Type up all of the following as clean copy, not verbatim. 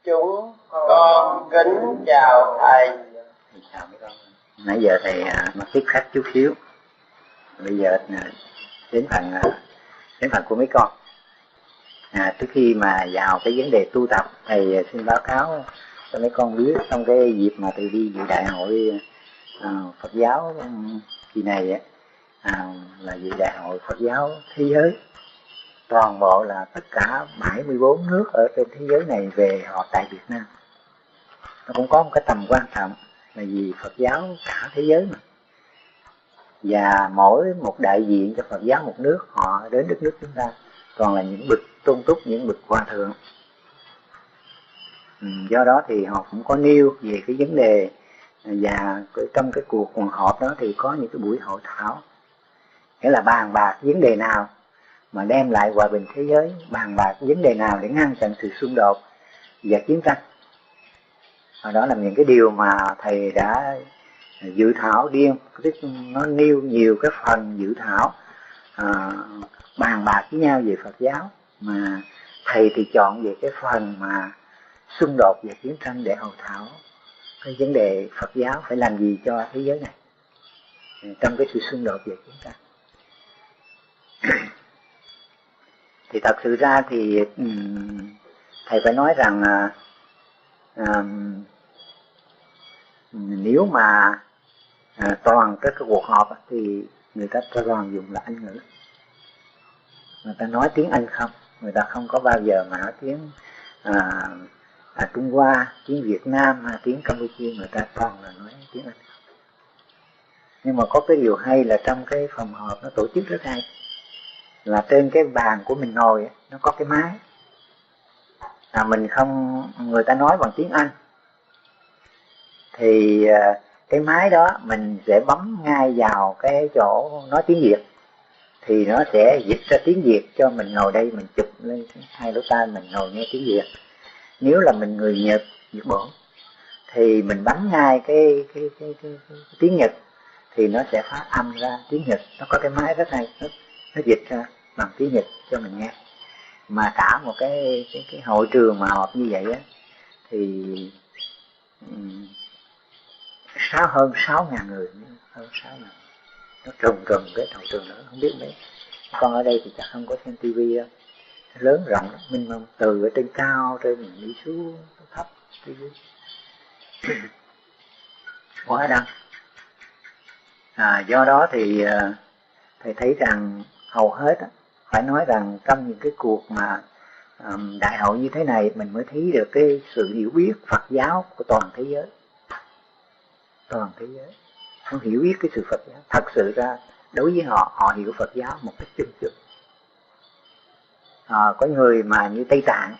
chúng con kính chào thầy. Chào mấy con. Nãy giờ thầy mà tiếp khách chút xíu. Bây giờ đến phần của mấy con. Trước khi mà vào cái vấn đề tu tập, thầy xin báo cáo cho mấy con biết trong cái dịp mà thầy đi dự đại hội Phật giáo kỳ này là dự đại hội Phật giáo thế giới. Toàn bộ là tất cả 74 nước ở trên thế giới này về họp tại Việt Nam. Nó cũng có một cái tầm quan trọng là vì Phật giáo cả thế giới mà. Và mỗi một đại diện cho Phật giáo một nước, họ đến đất nước chúng ta còn là những bậc tôn túc, những bậc hòa thượng. Do đó thì họ cũng có nêu về cái vấn đề, và trong cái cuộc họp đó thì có những cái buổi hội thảo, nghĩa là bàn bạc vấn đề nào mà đem lại hòa bình thế giới, bàn bạc vấn đề nào để ngăn chặn sự xung đột và chiến tranh. Đó là những cái điều mà thầy đã dự thảo riêng, tức nó nêu nhiều cái phần dự thảo bàn bạc với nhau về Phật giáo, mà thầy thì chọn về cái phần mà xung đột và chiến tranh để hội thảo cái vấn đề Phật giáo phải làm gì cho thế giới này trong cái sự xung đột về chiến tranh. Thì thật sự ra thì thầy phải nói rằng nếu mà toàn cái cuộc họp thì người ta toàn dùng là Anh ngữ, người ta nói tiếng Anh không, người ta không có bao giờ mà nói tiếng Trung Hoa, tiếng Việt Nam hay tiếng Campuchia, người ta toàn là nói tiếng Anh. Nhưng mà có cái điều hay là trong cái phòng họp nó tổ chức rất hay, là trên cái bàn của mình ngồi nó có cái máy, mình không, người ta nói bằng tiếng Anh thì cái máy đó mình sẽ bấm ngay vào cái chỗ nói tiếng Việt thì nó sẽ dịch ra tiếng Việt cho mình ngồi đây, mình chụp lên hai lỗ tai mình ngồi nghe tiếng Việt. Nếu là mình người Nhật, Nhật Bản thì mình bấm ngay cái tiếng Nhật thì nó sẽ phát âm ra tiếng Nhật. Nó có cái máy rất hay, nó dịch ra bằng tiếng Nhật cho mình nghe. Mà cả một cái hội trường mà họp như vậy á thì hơn 6.000 người, hơn 6.000. Nó trùng cái hội trường nữa, không biết mấy con ở đây thì chắc không có xem tivi đâu, lớn rộng minh mông, từ ở trên cao trên mình đi xuống thấp đi dưới quá đông. Do đó thì thầy thấy rằng hầu hết phải nói rằng trong những cái cuộc mà đại hội như thế này mình mới thấy được cái sự hiểu biết Phật giáo của toàn thế giới. Toàn thế giới không hiểu biết cái sự Phật giáo. Thật sự ra đối với họ, họ hiểu Phật giáo một cách chân thực. Có người mà như Tây Tạng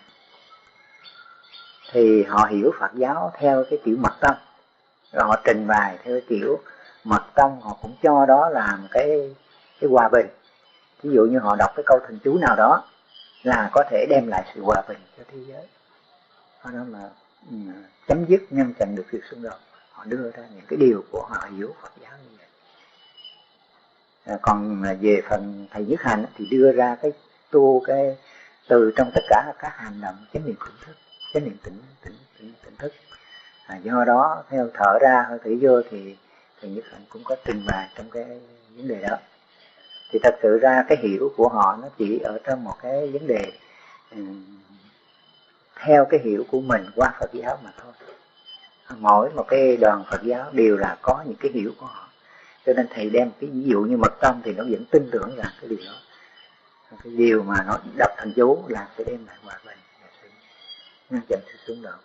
thì họ hiểu Phật giáo theo cái kiểu mật tông, rồi họ trình bày theo cái kiểu mật tông, họ cũng cho đó làm cái hòa bình. Ví dụ như họ đọc cái câu thần chú nào đó là có thể đem lại sự hòa bình cho thế giới, đó là chấm dứt, ngăn chặn được sự xung đột. Họ đưa ra những cái điều của họ hiểu Phật giáo như vậy. Còn về phần thầy Nhất Hạnh thì đưa ra cái từ trong tất cả các hành động chánh niệm tỉnh thức, chánh niệm tỉnh thức. Do đó theo thở ra hơi thở vô thì thầy Nhất Hạnh cũng có trình bày trong cái vấn đề đó. Thì thật sự ra cái hiểu của họ nó chỉ ở trong một cái vấn đề theo cái hiểu của mình qua Phật giáo mà thôi. Mỗi một cái đoàn Phật giáo đều là có những cái hiểu của họ. Cho nên thầy đem cái ví dụ như mật tông thì nó vẫn tin tưởng rằng cái điều đó, cái điều mà nó đọc thần chú là sẽ đem lại hòa bình và sự ngăn chặn sự xung đột.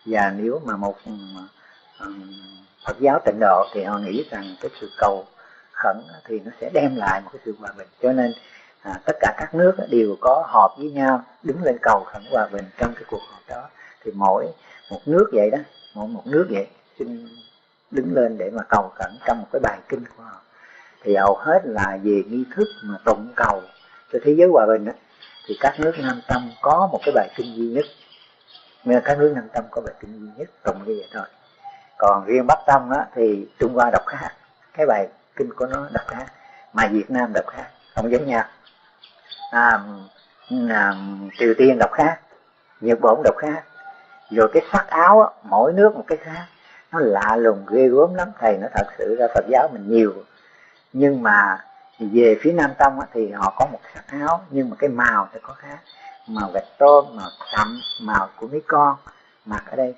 Và nếu mà một Phật giáo Tịnh độ thì họ nghĩ rằng cái sự cầu khẩn thì nó sẽ đem lại một cái sự hòa bình. Cho nên tất cả các nước đều có họp với nhau đứng lên cầu khẩn hòa bình trong cái cuộc họp đó. Thì mỗi một nước vậy đó, một nước vậy xin đứng lên để mà cầu khẩn trong một cái bài kinh của họ. Thì hầu hết là về nghi thức mà tụng cầu cho thế giới hòa bình đó, thì các nước Nam Tông có một cái bài kinh duy nhất. Nên các nước Nam Tông có bài kinh duy nhất tụng như vậy thôi. Còn riêng Bắc Tông á, thì Trung Hoa đọc khác, cái bài kinh của nó đọc khác, mà Việt Nam đọc khác, không giống nhau. Triều Tiên đọc khác, Nhật Bản đọc khác, Rồi cái sắc áo á, mỗi nước một cái khác, nó lạ lùng ghê gớm lắm. Thầy nói thật sự ra Phật giáo mình nhiều, nhưng mà về phía Nam Tông á, thì họ có một sắc áo nhưng mà cái màu sẽ có khác, màu gạch tôm, màu sậm, màu của mấy con mặc ở đây.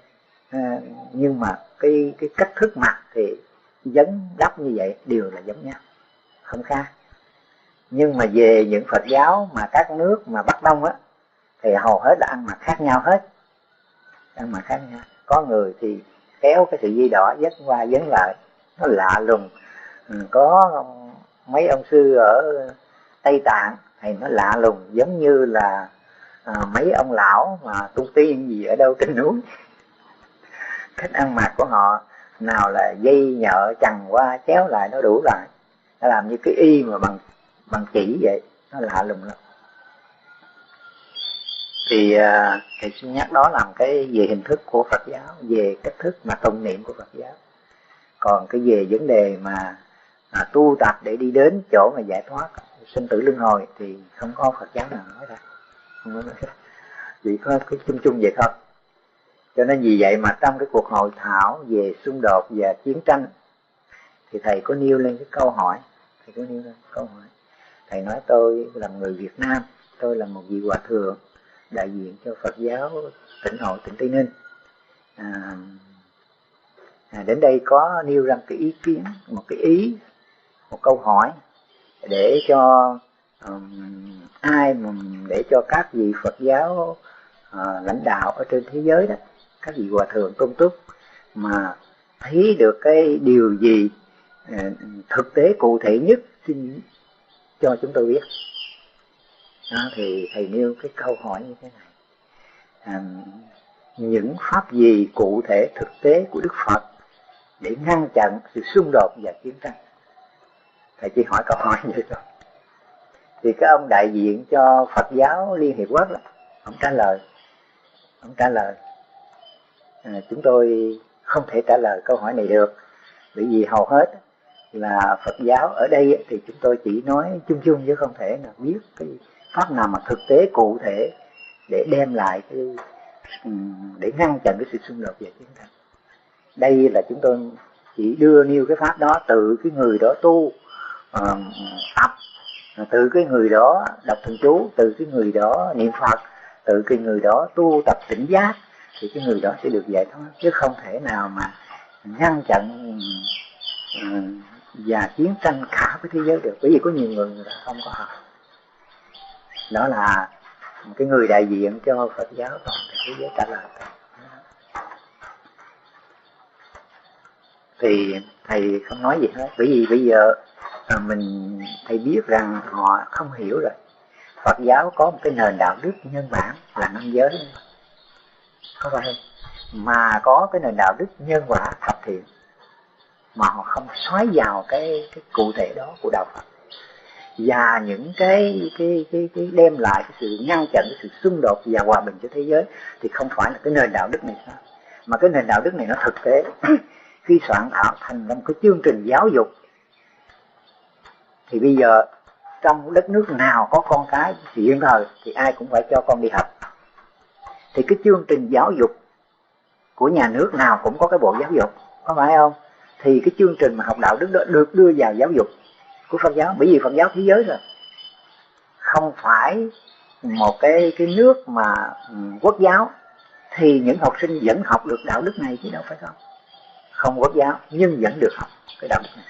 Nhưng mà cái cách thức mặc thì vấn đắp như vậy đều là giống nhau, không khác. Nhưng mà về những Phật giáo mà các nước mà Bắc Đông á thì hầu hết là ăn mặc khác nhau hết, ăn mặc khác nhau. Có người thì kéo cái sợi dây đỏ dắt qua dấn lại, nó lạ lùng. Có mấy ông sư ở Tây Tạng thì nó lạ lùng, giống như là mấy ông lão mà tu tiên gì ở đâu trên núi. Cách ăn mặc của họ nào là dây nhợ chằng qua chéo lại, nó đủ lại, nó làm như cái y mà bằng chỉ vậy, nó lạ lùng lắm. Thì thầy xin nhắc đó làm cái về hình thức của Phật giáo, về cách thức mà tụng niệm của Phật giáo. Còn cái về vấn đề mà tu tập để đi đến chỗ mà giải thoát sinh tử luân hồi thì không có Phật giáo nào nói ra, không có nói ra. Chỉ có cái chung chung vậy thôi. Cho nên vì vậy mà trong cái cuộc hội thảo về xung đột và chiến tranh thì thầy có nêu lên cái câu hỏi. Thầy nói tôi là người Việt Nam, tôi là một vị hòa thượng đại diện cho Phật giáo tỉnh hội tỉnh Tây Ninh. Đến đây có nêu ra cái ý kiến, một câu hỏi để cho để cho các vị Phật giáo lãnh đạo ở trên thế giới đó, các vị hòa thượng tôn túc mà thấy được cái điều gì thực tế cụ thể nhất xin cho chúng tôi biết. Thì thầy nêu cái câu hỏi như thế này: những pháp gì cụ thể thực tế của Đức Phật để ngăn chặn sự xung đột và chiến tranh? Thầy chỉ hỏi câu hỏi vậy thôi. Thì cái ông đại diện cho Phật giáo Liên Hiệp Quốc đó, ông trả lời chúng tôi không thể trả lời câu hỏi này được, bởi vì hầu hết là Phật giáo ở đây thì chúng tôi chỉ nói chung chung chứ không thể nào biết cái pháp nào mà thực tế cụ thể để đem lại để ngăn chặn cái sự xung đột về chiến tranh. Đây là chúng tôi chỉ đưa nêu cái pháp đó từ cái người đó tu tập, từ cái người đó đọc thần chú, từ cái người đó niệm Phật, từ cái người đó tu tập tỉnh giác, thì cái người đó sẽ được giải thoát, chứ không thể nào mà ngăn chặn và chiến tranh cả cái thế giới được, bởi vì có nhiều người ta không có học. Đó là một cái người đại diện cho Phật giáo toàn thế giới trả lời. Thì thầy không nói gì hết, bởi vì bây giờ thầy biết rằng họ không hiểu rồi. Phật giáo có một cái nền đạo đức nhân bản là năm giới, không phải, mà có cái nền đạo đức nhân quả thập thiện, mà họ không xoáy vào cái cụ thể đó của đạo Phật. Và những cái đem lại cái sự ngăn chặn cái sự xung đột và hòa bình cho thế giới thì không phải là cái nền đạo đức này sao, mà cái nền đạo đức này nó thực tế. Khi soạn thảo thành một cái chương trình giáo dục thì bây giờ trong đất nước nào có con cái hiện thời thì ai cũng phải cho con đi học. Thì cái chương trình giáo dục của nhà nước nào cũng có cái bộ giáo dục, có phải không? Thì cái chương trình mà học đạo đức đó được đưa vào giáo dục của Phật giáo, bởi vì Phật giáo thế giới rồi, không phải một cái nước mà quốc giáo, thì những học sinh vẫn học được đạo đức này chứ đâu phải không? Không quốc giáo nhưng vẫn được học cái đạo đức này.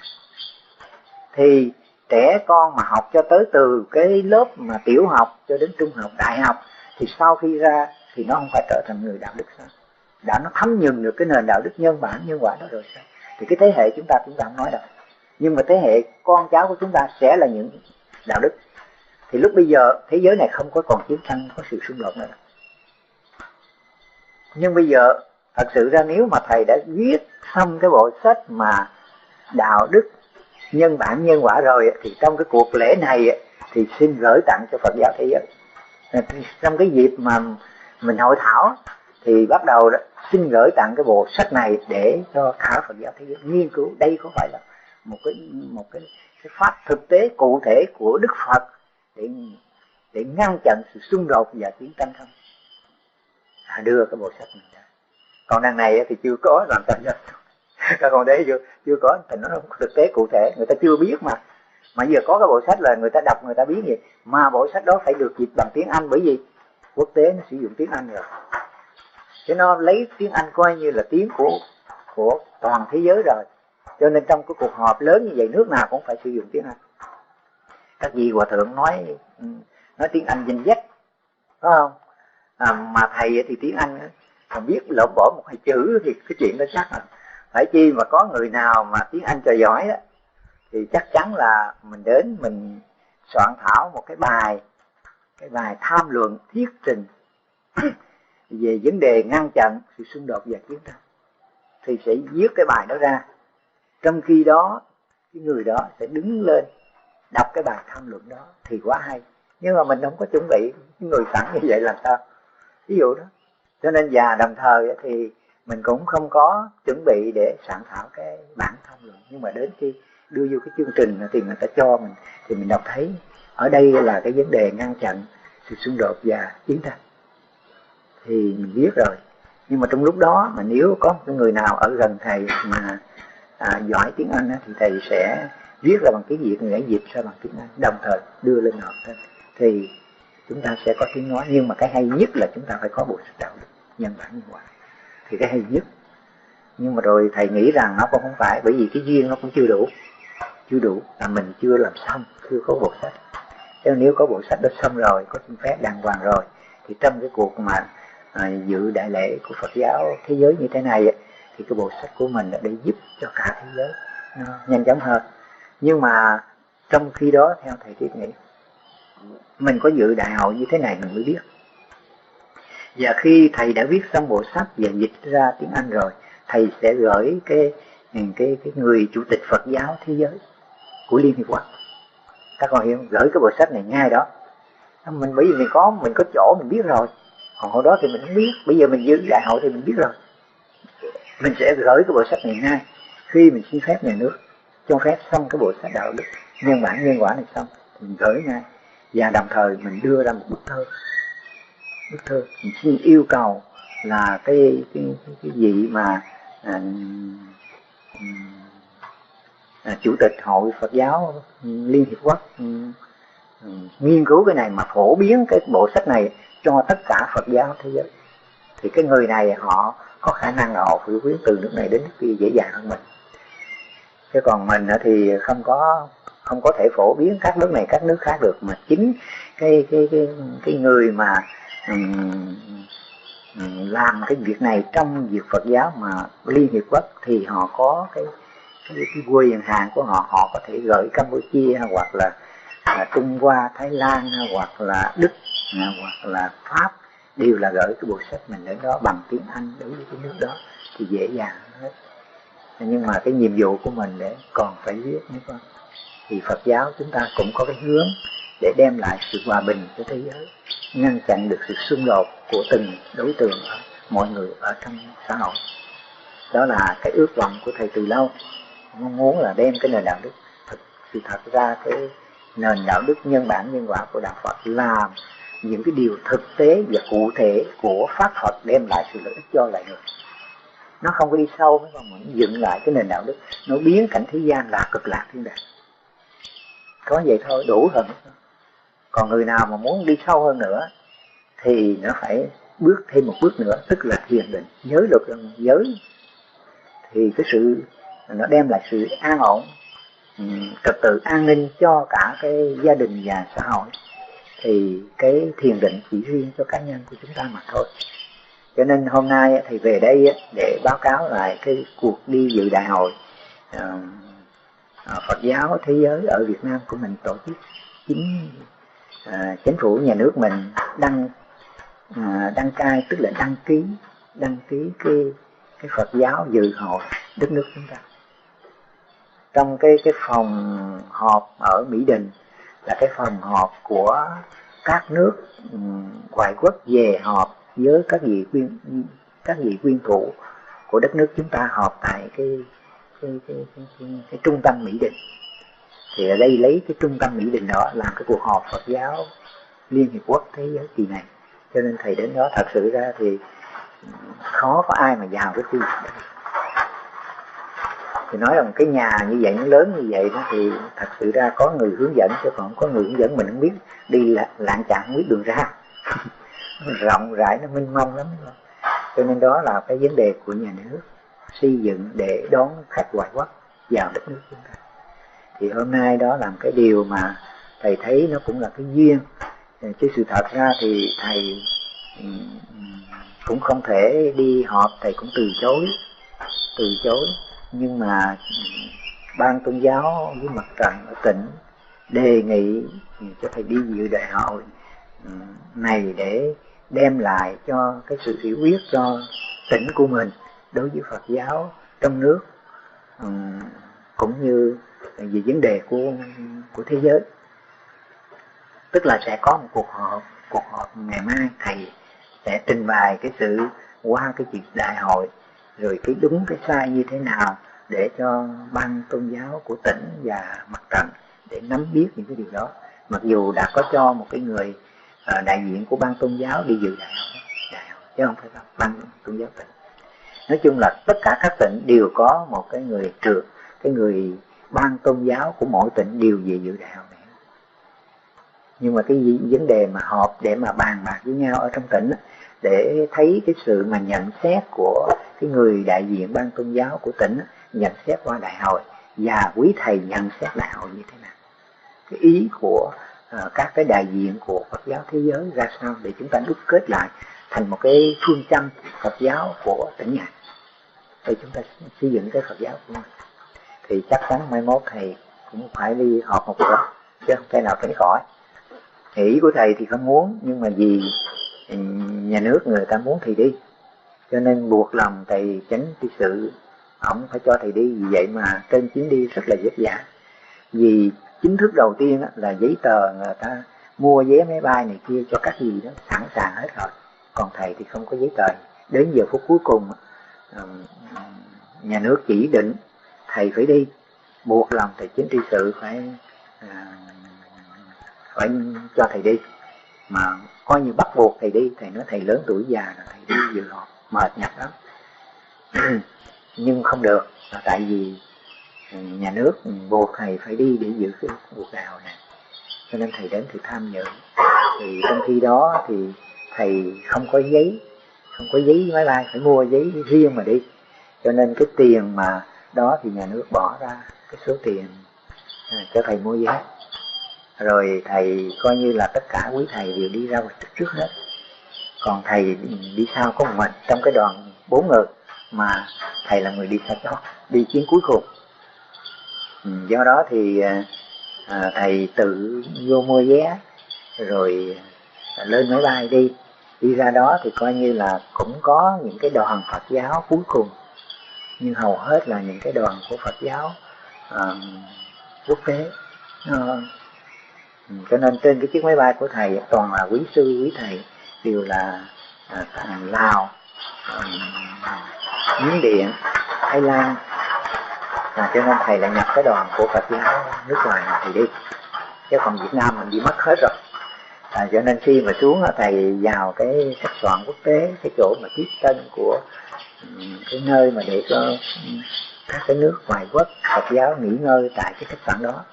Thì trẻ con mà học cho tới từ cái lớp mà tiểu học cho đến trung học, đại học, thì sau khi ra thì nó không phải trở thành người đạo đức sao? Đã nó thấm nhuần được cái nền đạo đức nhân bản nhân quả đó rồi sao? Thì cái thế hệ chúng ta không nói đâu, nhưng mà thế hệ con cháu của chúng ta sẽ là những đạo đức. Thì lúc bây giờ thế giới này không có còn chiến tranh, có sự xung đột nữa. Nhưng bây giờ thật sự ra nếu mà thầy đã viết xong cái bộ sách mà đạo đức nhân bản nhân quả rồi, thì trong cái cuộc lễ này thì xin gửi tặng cho Phật giáo thế giới. Trong cái dịp mà mình hội thảo thì bắt đầu đó, xin gửi tặng cái bộ sách này để cho cả Phật giáo thế giới nghiên cứu. Đây có phải là một cái pháp thực tế cụ thể của Đức Phật để ngăn chặn sự xung đột và chiến tranh không? đưa cái bộ sách mình ra. Còn đằng này thì chưa có, làm sao ra. Các con thấy chưa có, thì nó không thực tế cụ thể, người ta chưa biết mà giờ có cái bộ sách là người ta đọc, người ta biết gì. Mà bộ sách đó phải được dịch bằng tiếng Anh, bởi vì quốc tế nó sử dụng tiếng Anh rồi, chứ nó lấy tiếng Anh coi như là tiếng của toàn thế giới rồi. Cho nên trong cái cuộc họp lớn như vậy, nước nào cũng phải sử dụng tiếng Anh. Các vị hòa thượng nói tiếng Anh danh dách, phải không? Mà thầy thì tiếng Anh còn biết lộn bỏ một hai chữ thì cái chuyện đó chắc là phải chi mà có người nào mà tiếng Anh trời giỏi đó, thì chắc chắn là mình đến mình soạn thảo một cái bài tham luận thuyết trình về vấn đề ngăn chặn sự xung đột và chiến tranh, thì sẽ viết cái bài đó ra. Trong khi đó cái người đó sẽ đứng lên đọc cái bài tham luận đó thì quá hay. Nhưng mà mình không có chuẩn bị, người sẵn như vậy làm sao, ví dụ đó. Cho nên và đồng thời thì mình cũng không có chuẩn bị để soạn thảo cái bản tham luận. Nhưng mà đến khi đưa vô cái chương trình thì người ta cho mình, thì mình đọc thấy ở đây là cái vấn đề ngăn chặn sự xung đột và chiến tranh, thì mình biết rồi. Nhưng mà trong lúc đó mà nếu có một người nào ở gần thầy mà giỏi tiếng Anh thì thầy sẽ viết ra bằng tiếng Việt, người ấy dịch ra bằng tiếng Anh, đồng thời đưa lên họp thôi, thì chúng ta sẽ có tiếng nói. Nhưng mà cái hay nhất là chúng ta phải có bộ sách đạo đức nhân bản nhân quả, thì cái hay nhất. Nhưng mà rồi thầy nghĩ rằng nó cũng không phải, bởi vì cái duyên nó cũng chưa đủ là mình chưa làm xong, chưa có bộ sách. Chứ nếu có bộ sách đó xong rồi, có xin phép đàng hoàng rồi, thì trong cái cuộc mà dự đại lễ của Phật giáo thế giới như thế này thì cái bộ sách của mình là để giúp cho cả thế giới nó nhanh chóng hơn. Nhưng mà trong khi đó theo thầy Thiết nghĩ, mình có dự đại hội như thế này mình mới biết. Và khi thầy đã viết xong bộ sách và dịch ra tiếng Anh rồi, thầy sẽ gửi cái người chủ tịch Phật giáo thế giới của Liên Hiệp Quốc, các con hiểu, gửi cái bộ sách này ngay đó. Mình bởi vì mình có chỗ mình biết rồi, còn hồi đó thì mình không biết. Bây giờ mình dự đại hội thì mình biết rồi, mình sẽ gửi cái bộ sách này ngay. Khi mình xin phép nhà nước cho phép xong cái bộ sách đạo đức nhân bản nhân quả này xong, mình gửi ngay. Và đồng thời mình đưa ra một bức thơ mình xin yêu cầu là cái vị mà chủ tịch hội Phật giáo Liên Hiệp Quốc nghiên cứu cái này mà phổ biến cái bộ sách này cho tất cả Phật giáo thế giới, thì cái người này họ có khả năng là họ phổ biến từ nước này đến nước kia dễ dàng hơn mình. Chứ còn mình thì không có thể phổ biến các nước này các nước khác được, mà chính cái người mà làm cái việc này trong việc Phật giáo mà Liên Hiệp Quốc thì họ có cái quyền hạn của họ. Họ có thể gửi Campuchia hoặc là Trung Hoa, Thái Lan hoặc là Đức hoặc là Pháp, đều là gửi cái bộ sách mình đến đó bằng tiếng Anh đối với cái nước đó thì dễ dàng hết. Nhưng mà cái nhiệm vụ của mình để còn phải viết nữa con, thì Phật giáo chúng ta cũng có cái hướng để đem lại sự hòa bình cho thế giới, ngăn chặn được sự xung đột của từng đối tượng mọi người ở trong xã hội. Đó là cái ước vọng của thầy từ lâu, mong muốn là đem cái nền đạo đức sự thật ra. Cái nền đạo đức nhân bản nhân quả của đạo Phật là những cái điều thực tế và cụ thể của pháp Phật đem lại sự lợi ích cho loài người. Nó không có đi sâu, mà nó dựng lại cái nền đạo đức, nó biến cảnh thế gian là cực lạc thiên đàng. Có vậy thôi, đủ hơn. Còn người nào mà muốn đi sâu hơn nữa thì nó phải bước thêm một bước nữa, tức là thiền định, giới luật giới. Thì cái sự nó đem lại sự an ổn, trật tự an ninh cho cả cái gia đình và xã hội. Thì cái thiền định chỉ riêng cho cá nhân của chúng ta mà thôi. Cho nên hôm nay thì về đây để báo cáo lại cái cuộc đi dự đại hội Phật giáo thế giới ở Việt Nam của mình tổ chức. Chính phủ nhà nước mình đăng cai, tức là đăng ký cái Phật giáo dự hội đất nước chúng ta. Trong cái phòng họp ở Mỹ Đình là cái phòng họp của các nước ngoại quốc về họp với các vị nguyên thủ của đất nước chúng ta, họp tại cái trung tâm Mỹ Đình. Thì ở đây lấy cái trung tâm Mỹ Đình đó làm cái cuộc họp Phật giáo Liên Hiệp Quốc thế giới kỳ này. Cho nên thầy đến đó thật sự ra thì khó có ai mà vào cái khu vực đó. Thì nói rằng cái nhà như vậy, nó lớn như vậy đó, thì thật sự ra có người hướng dẫn, chứ còn có người hướng dẫn mình không biết, đi lạng chạng không biết đường ra. Rộng rãi, nó mênh mông lắm. Cho nên đó là cái vấn đề của nhà nước xây dựng để đón khách ngoại quốc vào đất nước chúng ta. Thì hôm nay đó là cái điều mà thầy thấy nó cũng là cái duyên. Chứ sự thật ra thì thầy cũng không thể đi họp, thầy cũng từ chối. Nhưng mà ban tôn giáo với mặt trận ở tỉnh đề nghị cho thầy đi dự đại hội này để đem lại cho cái sự hiểu biết cho tỉnh của mình đối với Phật giáo trong nước, cũng như về vấn đề của thế giới. Tức là sẽ có một cuộc họp ngày mai, thầy sẽ trình bày cái sự qua cái chuyện đại hội, rồi cái đúng cái sai như thế nào để cho ban tôn giáo của tỉnh và mặt trận để nắm biết những cái điều đó. Mặc dù đã có cho một cái người đại diện của ban tôn giáo đi dự đại hội chứ không phải ban tôn giáo tỉnh. Nói chung là tất cả các tỉnh đều có một cái người trưởng, cái người ban tôn giáo của mỗi tỉnh đều về dự đại hội này. Nhưng mà cái vấn đề mà họp để mà bàn bạc với nhau ở trong tỉnh để thấy cái sự mà nhận xét của cái người đại diện ban tôn giáo của tỉnh nhận xét qua đại hội, và quý thầy nhận xét đại hội như thế nào, cái ý của các cái đại diện của Phật giáo thế giới ra sao, để chúng ta đúc kết lại thành một cái phương châm Phật giáo của tỉnh nhà để chúng ta xây dựng cái Phật giáo của mình. Thì chắc chắn mai mốt thầy cũng phải đi họp một bữa, chứ không thể nào tránh khỏi. Ý của thầy thì không muốn, nhưng mà vì nhà nước người ta muốn thì đi, cho nên buộc lòng thầy chánh trị sự ổng phải cho thầy đi. Vì vậy mà trên chuyến đi rất là vất vả. Vì chính thức đầu tiên là giấy tờ, người ta mua vé máy bay này kia cho các gì đó sẵn sàng hết rồi, còn thầy thì không có giấy tờ. Đến giờ phút cuối cùng nhà nước chỉ định thầy phải đi, buộc lòng thầy chính trị sự phải cho thầy đi, mà coi như bắt buộc thầy đi. Thầy nói thầy lớn tuổi già rồi, thầy đi dự họp mệt nhọc lắm. Nhưng không được, là tại vì nhà nước buộc thầy phải đi để dự cái cuộc đại hội này, cho nên thầy đến thầy tham dự. Thì trong khi đó thì thầy không có giấy máy bay, phải mua giấy riêng mà đi. Cho nên cái tiền mà đó thì nhà nước bỏ ra cái số tiền cho thầy mua vé. Rồi thầy coi như là tất cả quý thầy đều đi ra trước hết, còn thầy đi sau có một mình trong cái đoàn 4 người, mà thầy là người đi xa chót, đi chuyến cuối cùng. Do đó thì thầy tự vô mua vé rồi lên máy bay đi ra đó. Thì coi như là cũng có những cái đoàn Phật giáo cuối cùng, nhưng hầu hết là những cái đoàn của Phật giáo quốc tế. Cho nên trên cái chiếc máy bay của thầy toàn là quý sư quý thầy, đều là Lào, Miến Điện, Thái Lan. Cho nên thầy lại nhập cái đoàn của Phật giáo nước ngoài mà thầy đi, chứ còn Việt Nam mình bị mất hết rồi. Cho nên khi mà xuống thầy vào cái khách sạn quốc tế, cái chỗ mà tiếp tân của cái nơi mà để cho các cái nước ngoại quốc Phật giáo nghỉ ngơi tại cái khách sạn đó,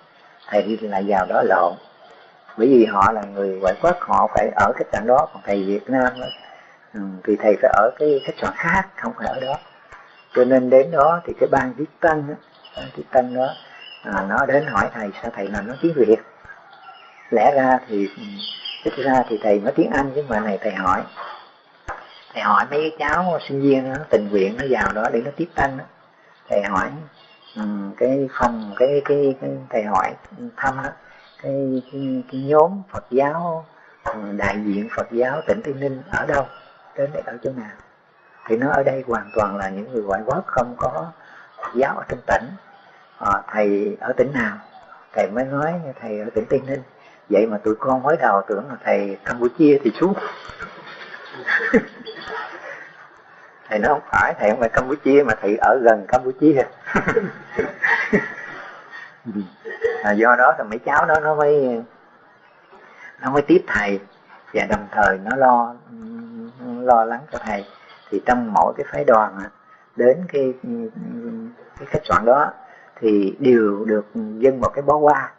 thầy đi lại vào đó lộn. Bởi vì họ là người ngoại quốc, họ phải ở khách sạn đó, còn thầy Việt Nam thì thầy phải ở cái khách sạn khác, không phải ở đó. Cho nên đến đó thì cái ban tiếp tân đó nó đến hỏi thầy sao thầy là nói tiếng Việt. Lẽ ra thì thực ra thì thầy nói tiếng Anh, chứ mà này thầy hỏi mấy cái cháu sinh viên nó tình nguyện nó vào đó để nó tiếp tân đó. Thầy hỏi cái phòng cái thầy hỏi thăm đó cái nhóm Phật giáo đại diện Phật giáo tỉnh Tây Ninh ở đâu, đến đây ở chỗ nào. Thì nó ở đây hoàn toàn là những người ngoại quốc, không có Phật giáo ở trong tỉnh. Thầy ở tỉnh nào? Thầy mới nói thầy ở tỉnh Tây Ninh. Vậy mà tụi con mới đầu tưởng là thầy Campuchia thì xuống. Thầy nói không phải, thầy không phải Campuchia mà thầy ở gần Campuchia. Do đó thì mấy cháu đó nó mới tiếp thầy, và đồng thời nó lo lắng cho thầy. thì trong mỗi cái phái đoàn đến cái khách sạn đó thì đều được dâng một cái bó hoa,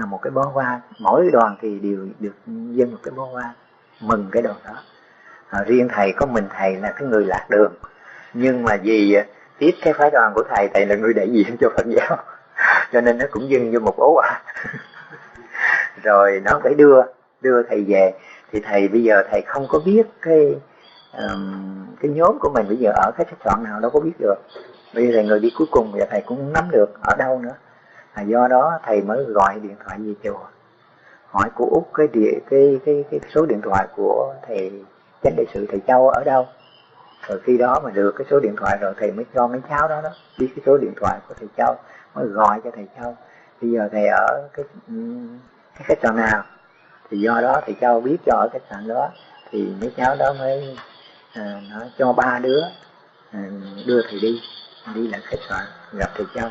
một cái bó hoa, mỗi đoàn thì đều được dâng một cái bó hoa mừng cái đoàn đó. Riêng thầy có mình thầy là cái người lạc đường, nhưng mà vì tiếp cái phái đoàn của thầy là người đại diện cho Phật giáo cho nên nó cũng dâng vô một bó hoa rồi nó phải đưa thầy về. Thì thầy bây giờ thầy không có biết cái nhóm của mình bây giờ ở cái khách sạn nào, đâu có biết được. Bây giờ thầy người đi cuối cùng và thầy cũng không nắm được ở đâu nữa. Do đó thầy mới gọi điện thoại về chùa hỏi cô Út cái số điện thoại của thầy chánh đại sự thầy Châu ở đâu. Rồi khi đó mà được cái số điện thoại rồi thầy mới cho mấy cháu đó biết cái số điện thoại của thầy Châu, mới gọi cho thầy Châu bây giờ thầy ở cái khách sạn nào. Thì do đó thầy Châu biết cho ở khách sạn đó, thì mấy cháu đó mới nó cho ba đứa đưa thầy đi lại khách sạn gặp thầy Châu.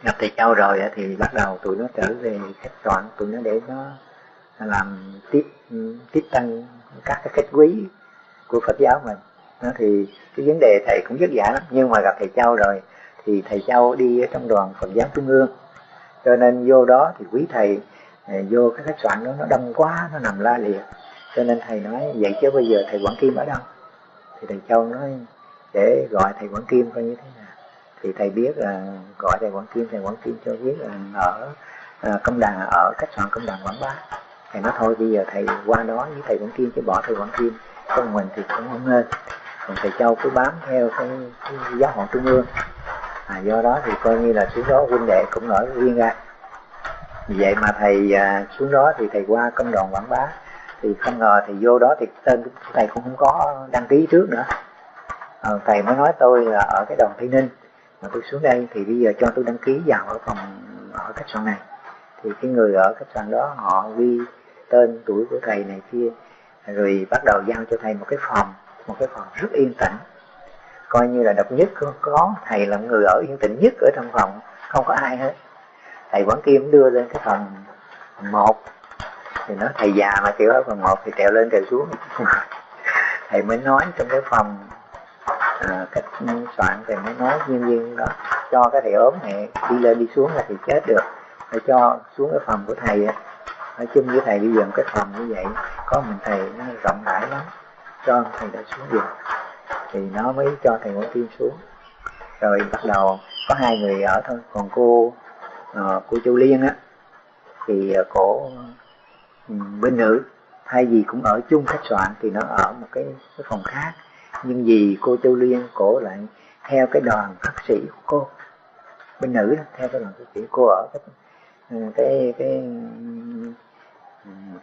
Gặp thầy Châu rồi thì bắt đầu tụi nó trở về khách sạn, tụi nó để nó làm tiếp tân các cái khách quý của Phật giáo mình. Thì cái vấn đề thầy cũng vất vả lắm, nhưng mà gặp thầy Châu rồi thì thầy Châu đi ở trong đoàn Phật giáo Trung ương, cho nên vô đó thì quý thầy vô cái khách sạn đó nó đông quá, nó nằm la liệt, cho nên thầy nói vậy chứ bây giờ thầy Quảng Kim ở đâu. Thì thầy Châu nói để gọi thầy Quảng Kim coi như thế nào. Thì thầy biết là gọi thầy Quảng Kim cho biết là ở công đoàn, ở khách sạn công đoàn Quảng Bá. Thầy nói thôi bây giờ thầy qua đó với thầy Quảng Kim, chứ bỏ thầy Quảng Kim con mình thì cũng không nên. Còn thầy Châu cứ bám theo cái giáo hội Trung ương. Do đó thì coi như là xuống đó huynh đệ cũng ở riêng ra. Vậy mà thầy xuống đó thì thầy qua công đoàn Quảng Bá, thì không ngờ thầy vô đó thì tên thầy cũng không có đăng ký trước nữa. Thầy mới nói tôi là ở cái đoàn Tây Ninh, mà tôi xuống đây thì bây giờ cho tôi đăng ký vào ở phòng ở khách sạn này. Thì cái người ở khách sạn đó họ ghi tên tuổi của thầy này kia, rồi bắt đầu giao cho thầy một cái phòng rất yên tĩnh, coi như là độc nhất có thầy là người ở yên tĩnh nhất ở trong phòng, không có ai hết. Thầy Quảng Kim đưa lên cái phòng 1, thì nói thầy già mà chịu ở phòng 1 thì trèo lên trèo xuống. Thầy mới nói trong cái phòng khách soạn, thầy mới nói nhân viên đó cho cái thầy ốm này đi lên đi xuống là thì chết được, phải cho xuống cái phòng của thầy nói chung với thầy bây giờ cái phòng như vậy có mình thầy nó rộng rãi lắm, cho thầy đã xuống giường thì nó mới cho thầy Quảng Kim xuống. Rồi bắt đầu có 2 người ở thôi, còn cô Châu Liên thì cổ bên nữ thay vì cũng ở chung khách sạn thì nó ở một cái phòng khác, nhưng vì cô Châu Liên cổ lại theo cái đoàn bác sĩ của cô bên nữ đó, theo cái đoàn bác sĩ cô ở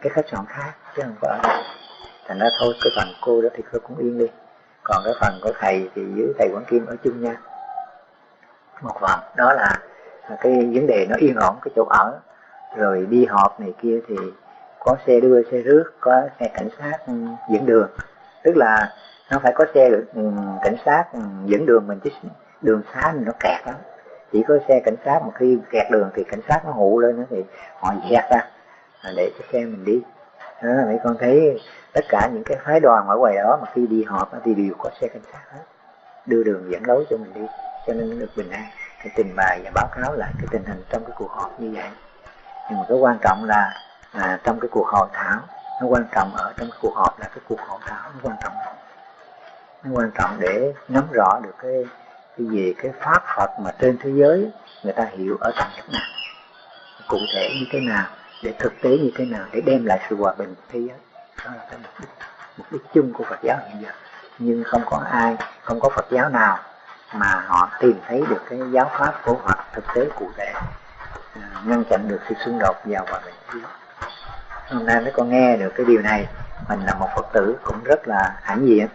cái khách sạn khác chứ không có ở đây. Thành ra thôi cái phần cô đó thì cô cũng yên đi, còn cái phần của thầy thì với thầy Quảng Kim ở chung nha một phòng. Đó là cái vấn đề nó yên ổn cái chỗ ở. Rồi đi họp này kia thì có xe đưa xe rước, có xe cảnh sát dẫn đường, tức là nó phải có xe cảnh sát dẫn đường mình, chứ đường xá nó kẹt lắm. Chỉ có xe cảnh sát một khi kẹt đường thì cảnh sát nó hụ lên đó thì họ dẹp ra để cho xe mình đi. Đó, mấy con thấy tất cả những cái phái đoàn ở ngoài đó mà khi đi họp thì đều có xe cảnh sát hết, đưa đường dẫn lối cho mình đi, cho nên được bình an. Cái trình bày và báo cáo lại cái tình hình trong cái cuộc họp như vậy. Nhưng mà cái quan trọng là trong cái cuộc hội thảo, nó quan trọng ở trong cái cuộc họp là cái cuộc hội thảo nó quan trọng để nắm rõ được cái gì cái pháp Phật mà trên thế giới người ta hiểu ở tầng cách nào, cụ thể như thế nào, để thực tế như thế nào để đem lại sự hòa bình thế giới. Đó là cái mục đích chung của Phật giáo hiện giờ. Nhưng không có Phật giáo nào mà họ tìm thấy được cái giáo pháp của Phật thực tế cụ thể, ngăn chặn được sự xung đột vào hòa bình thế giới. Hôm nay mấy con nghe được cái điều này, mình là một Phật tử cũng rất là hãnh diện.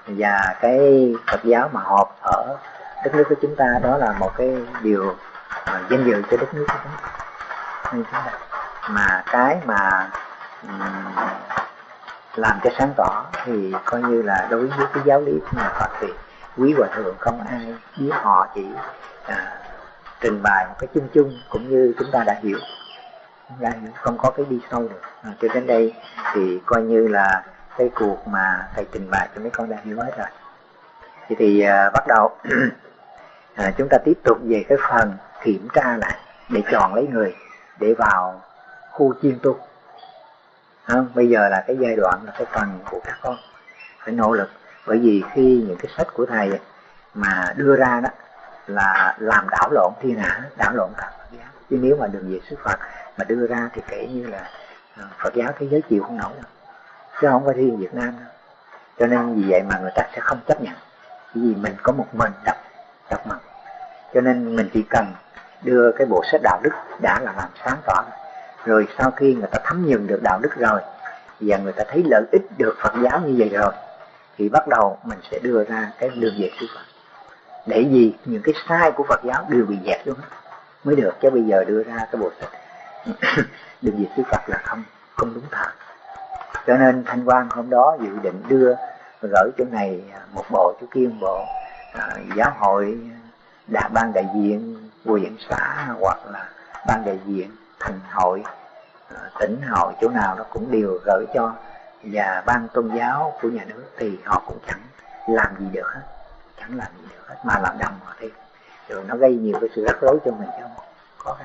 Và cái Phật giáo mà họp ở đất nước của chúng ta đó là một cái điều danh dự cho đất nước của chúng ta. Mà cái mà làm cho sáng tỏ thì coi như là đối với cái giáo lý của nhà Phật thì quý hòa thượng không ai biết, họ chỉ trình bày một cái chung chung cũng như chúng ta đã hiểu, không có cái đi sâu được. Cho đến đây thì coi như là cái cuộc mà thầy trình bày cho mấy con đã hiểu hết rồi. Thì bắt đầu chúng ta tiếp tục về cái phần kiểm tra lại để chọn lấy người để vào khu chuyên tu. Bây giờ là cái giai đoạn là cái phần của các con phải nỗ lực, bởi vì khi những cái sách của thầy mà đưa ra đó là làm đảo lộn thiên hạ, đảo lộn cả Phật giáo. Chứ nếu mà đường về xuất Phật mà đưa ra thì kể như là Phật giáo thế giới chịu không nổi đâu, chứ không phải riêng Việt Nam đâu. Cho nên vì vậy mà người ta sẽ không chấp nhận, vì mình có một mình đọc mật. Cho nên mình chỉ cần đưa cái bộ sách đạo đức đã là làm sáng tỏ rồi. Sau khi người ta thấm nhuần được đạo đức rồi và người ta thấy lợi ích được Phật giáo như vậy rồi thì bắt đầu mình sẽ đưa ra cái đường về xuất Phật, để vì những cái sai của Phật giáo đều bị dẹp luôn mới được. Chứ bây giờ đưa ra cái bộ sách đường về xuất Phật là không đúng thật. Cho nên Thanh Quang hôm đó dự định đưa gửi chỗ này một bộ, chỗ kia một bộ. Giáo hội đã ban đại diện huyện xã hoặc là ban đại diện thành hội, tỉnh hội chỗ nào nó cũng đều gửi cho, và ban tôn giáo của nhà nước thì họ cũng chẳng làm gì được hết, chẳng làm gì được hết mà làm đầm họ thêm, rồi nó gây nhiều cái sự rắc rối cho mình chứ không có.